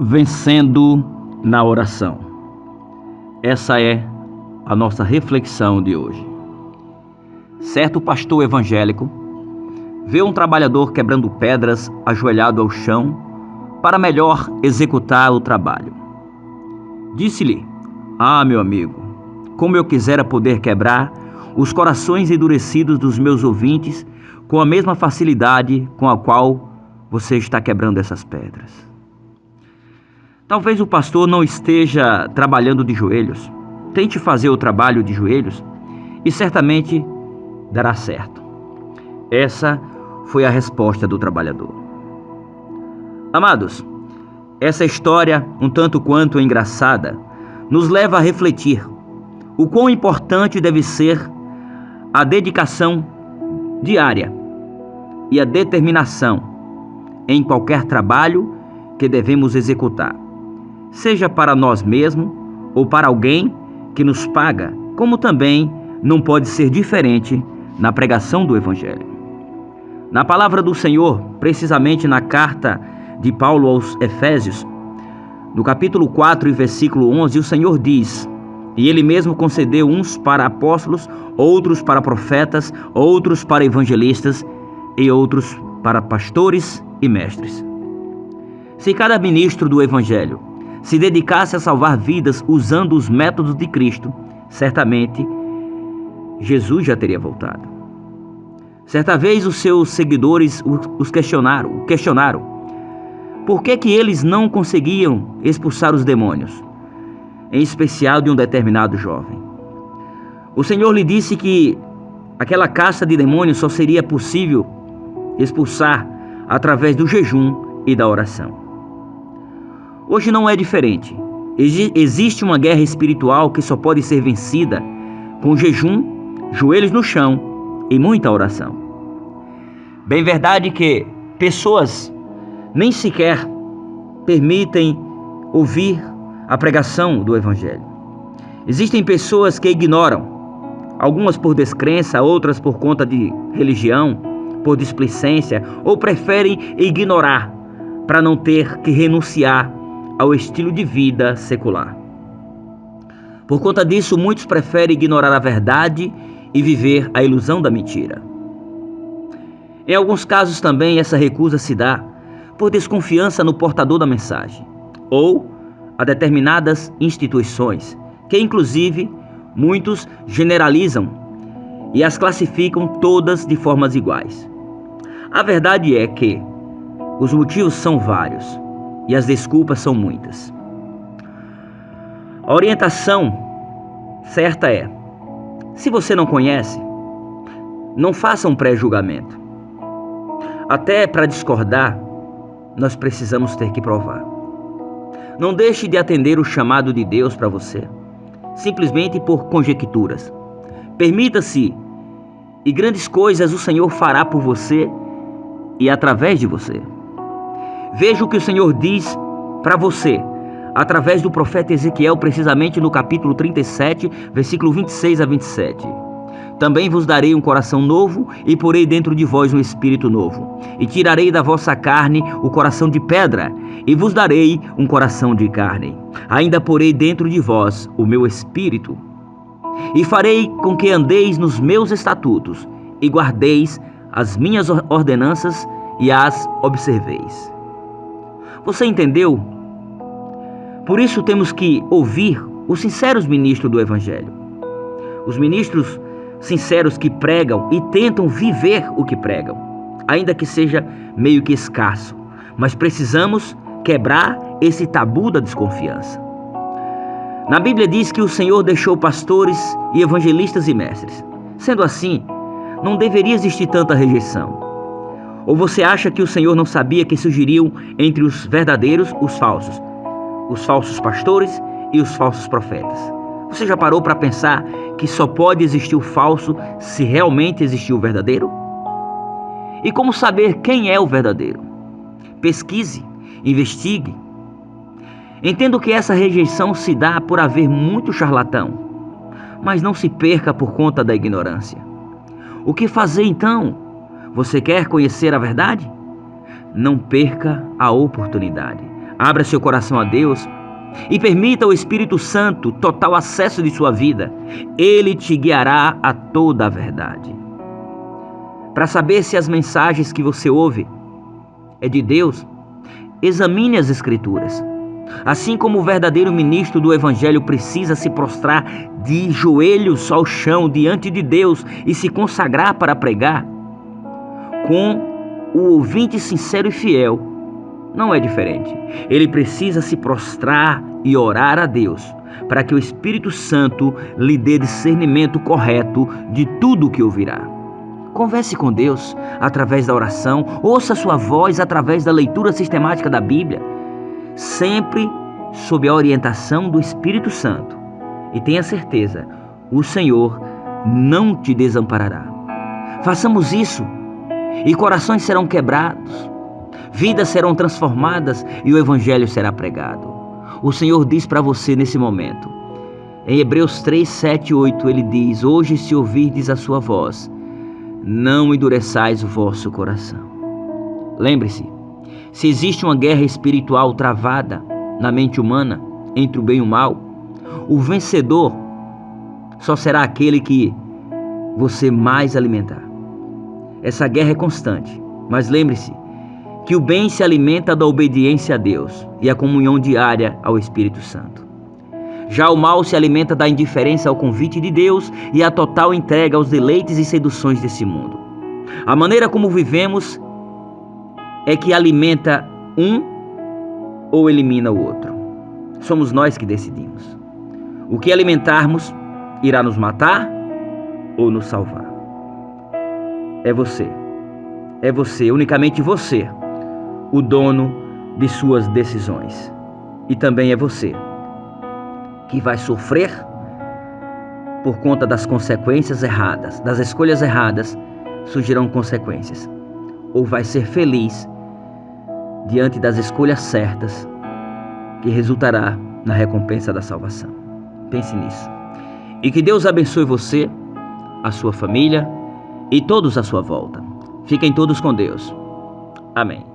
Vencendo na oração. Essa é a nossa reflexão de hoje. Certo pastor evangélico vê um trabalhador quebrando pedras ajoelhado ao chão para melhor executar o trabalho. Disse-lhe: "Ah, meu amigo, como eu quisera poder quebrar os corações endurecidos dos meus ouvintes com a mesma facilidade com a qual você está quebrando essas pedras." Talvez o pastor não esteja trabalhando de joelhos. Tente fazer o trabalho de joelhos e certamente dará certo. Essa foi a resposta do trabalhador. Amados, essa história, um tanto quanto engraçada, nos leva a refletir o quão importante deve ser a dedicação diária e a determinação em qualquer trabalho que devemos executar, seja para nós mesmos ou para alguém que nos paga, como também não pode ser diferente na pregação do Evangelho. Na palavra do Senhor, precisamente na carta de Paulo aos Efésios, no capítulo 4 e versículo 11, o Senhor diz: "E Ele mesmo concedeu uns para apóstolos, outros para profetas, outros para evangelistas e outros para pastores e mestres." Se cada ministro do Evangelho se dedicasse a salvar vidas usando os métodos de Cristo, certamente Jesus já teria voltado. Certa vez os seus seguidores os questionaram por que eles não conseguiam expulsar os demônios, em especial de um determinado jovem. O Senhor lhe disse que aquela casta de demônios só seria possível expulsar através do jejum e da oração. Hoje não é diferente. Existe uma guerra espiritual que só pode ser vencida com jejum, joelhos no chão e muita oração. Bem verdade que pessoas nem sequer permitem ouvir a pregação do Evangelho. Existem pessoas que ignoram, algumas por descrença, outras por conta de religião, por displicência, ou preferem ignorar para não ter que renunciar ao estilo de vida secular. Por conta disso, muitos preferem ignorar a verdade e viver a ilusão da mentira. Em alguns casos também essa recusa se dá por desconfiança no portador da mensagem ou a determinadas instituições, que inclusive muitos generalizam e as classificam todas de formas iguais. A verdade é que os motivos são vários e as desculpas são muitas. A orientação certa é: se você não conhece, não faça um pré-julgamento. Até para discordar, nós precisamos ter que provar. Não deixe de atender o chamado de Deus para você, simplesmente por conjecturas. Permita-se, e grandes coisas o Senhor fará por você e através de você. Veja o que o Senhor diz para você, através do profeta Ezequiel, precisamente no capítulo 37, versículo 26 a 27. "Também vos darei um coração novo e porei dentro de vós um espírito novo. E tirarei da vossa carne o coração de pedra e vos darei um coração de carne. Ainda porei dentro de vós o meu espírito. E farei com que andeis nos meus estatutos e guardeis as minhas ordenanças e as observeis." Você entendeu? Por isso temos que ouvir os sinceros ministros do Evangelho. Os ministros sinceros que pregam e tentam viver o que pregam, ainda que seja meio que escasso. Mas precisamos quebrar esse tabu da desconfiança. Na Bíblia diz que o Senhor deixou pastores e evangelistas e mestres. Sendo assim, não deveria existir tanta rejeição. Ou você acha que o Senhor não sabia que surgiriam entre os verdadeiros os falsos pastores e os falsos profetas? Você já parou para pensar que só pode existir o falso se realmente existir o verdadeiro? E como saber quem é o verdadeiro? Pesquise, investigue. Entendo que essa rejeição se dá por haver muito charlatão, mas não se perca por conta da ignorância. O que fazer então? Você quer conhecer a verdade? Não perca a oportunidade. Abra seu coração a Deus e permita ao Espírito Santo total acesso de sua vida. Ele te guiará a toda a verdade. Para saber se as mensagens que você ouve é de Deus, examine as Escrituras. Assim como o verdadeiro ministro do Evangelho precisa se prostrar de joelhos ao chão diante de Deus e se consagrar para pregar, com o ouvinte sincero e fiel, não é diferente. Ele precisa se prostrar e orar a Deus para que o Espírito Santo lhe dê discernimento correto de tudo o que ouvirá. Converse com Deus através da oração, ouça sua voz através da leitura sistemática da Bíblia, sempre sob a orientação do Espírito Santo. E tenha certeza, o Senhor não te desamparará. Façamos isso e corações serão quebrados, vidas serão transformadas e o Evangelho será pregado. O Senhor diz para você nesse momento, em Hebreus 3, 7 e 8, Ele diz: hoje se ouvirdes a sua voz, não endureçais o vosso coração. Lembre-se, se existe uma guerra espiritual travada na mente humana entre o bem e o mal, o vencedor só será aquele que você mais alimentar. Essa guerra é constante, mas lembre-se que o bem se alimenta da obediência a Deus e a comunhão diária ao Espírito Santo. Já o mal se alimenta da indiferença ao convite de Deus e a total entrega aos deleites e seduções desse mundo. A maneira como vivemos é que alimenta um ou elimina o outro. Somos nós que decidimos. O que alimentarmos irá nos matar ou nos salvar. É você, unicamente você, o dono de suas decisões. E também é você que vai sofrer por conta das consequências erradas, das escolhas erradas, surgirão consequências. Ou vai ser feliz diante das escolhas certas, que resultará na recompensa da salvação. Pense nisso. E que Deus abençoe você, a sua família e todos à sua volta. Fiquem todos com Deus. Amém.